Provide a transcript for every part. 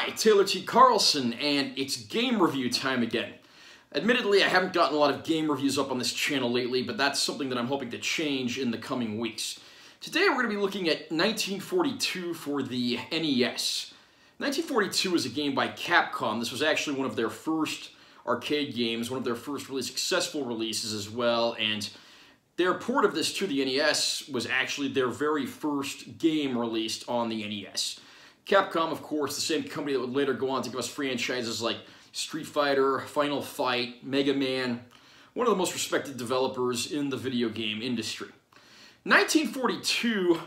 Hi, Taylor T. Carlson, and it's game review time again. Admittedly, I haven't gotten a lot of game reviews up on this channel lately, but that's something that I'm hoping to change in the coming weeks. Today we're going to be looking at 1942 for the NES. 1942 is a game by Capcom. This was actually one of their first arcade games, one of their first really successful releases as well, and their port of this to the NES was actually their very first game released on the NES. Capcom, of course, the same company that would later go on to give us franchises like Street Fighter, Final Fight, Mega Man, one of the most respected developers in the video game industry. 1942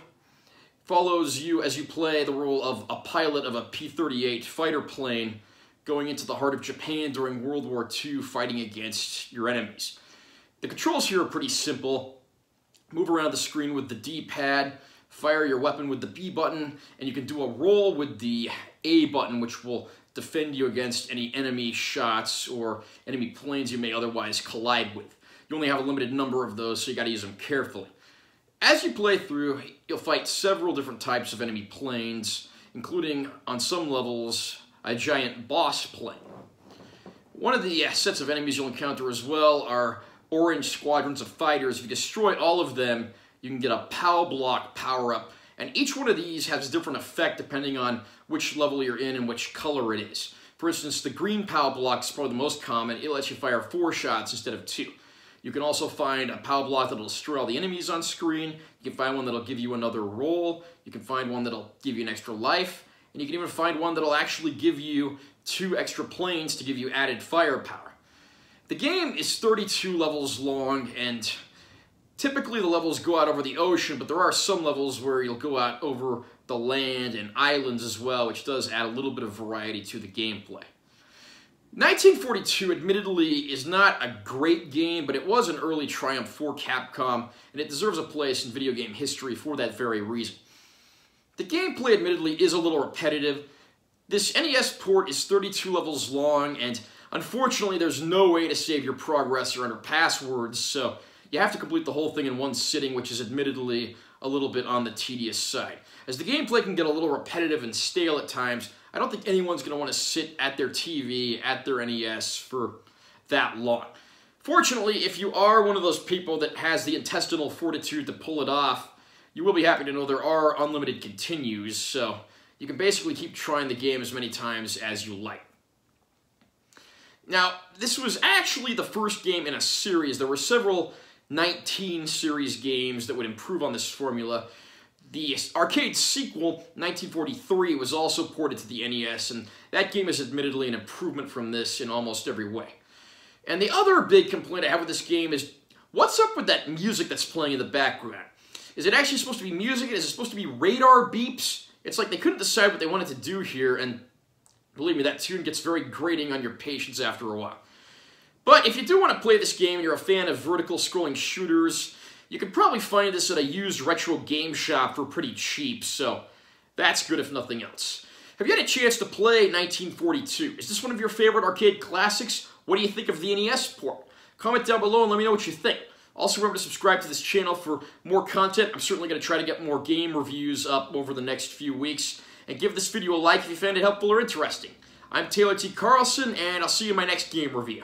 follows you as you play the role of a pilot of a P-38 fighter plane going into the heart of Japan during World War II fighting against your enemies. The controls here are pretty simple. Move around the screen with the D-pad, fire your weapon with the B button, and you can do a roll with the A button, which will defend you against any enemy shots or enemy planes you may otherwise collide with. You only have a limited number of those, so you gotta use them carefully. As you play through, you'll fight several different types of enemy planes, including, on some levels, a giant boss plane. One of the sets of enemies you'll encounter as well are orange squadrons of fighters. If you destroy all of them, you can get a POW block power-up, and each one of these has a different effect depending on which level you're in and which color it is. For instance, the green POW block is probably the most common. It lets you fire 4 shots instead of 2. You can also find a POW block that'll destroy all the enemies on screen. You can find one that'll give you another roll. You can find one that'll give you an extra life. And you can even find one that'll actually give you 2 extra planes to give you added firepower. The game is 32 levels long, and typically the levels go out over the ocean, but there are some levels where you'll go out over the land and islands as well, which does add a little bit of variety to the gameplay. 1942, admittedly, is not a great game, but it was an early triumph for Capcom, and it deserves a place in video game history for that very reason. The gameplay, admittedly, is a little repetitive. This NES port is 32 levels long, and unfortunately, there's no way to save your progress or enter passwords, so you have to complete the whole thing in one sitting, which is admittedly a little bit on the tedious side. As the gameplay can get a little repetitive and stale at times, I don't think anyone's going to want to sit at their TV, at their NES for that long. Fortunately, if you are one of those people that has the intestinal fortitude to pull it off, you will be happy to know there are unlimited continues, so you can basically keep trying the game as many times as you like. Now, this was actually the first game in a series. There were several 19 series games that would improve on this formula. The arcade sequel, 1943, was also ported to the NES, and that game is admittedly an improvement from this in almost every way. And the other big complaint I have with this game is, what's up with that music that's playing in the background? Is it actually supposed to be music? Is it supposed to be radar beeps? It's like they couldn't decide what they wanted to do here, and believe me, that tune gets very grating on your patience after a while. But if you do want to play this game and you're a fan of vertical scrolling shooters, you can probably find this at a used retro game shop for pretty cheap, so that's good if nothing else. Have you had a chance to play 1942? Is this one of your favorite arcade classics? What do you think of the NES port? Comment down below and let me know what you think. Also remember to subscribe to this channel for more content. I'm certainly going to try to get more game reviews up over the next few weeks. And give this video a like if you found it helpful or interesting. I'm Taylor T. Carlson, and I'll see you in my next game review.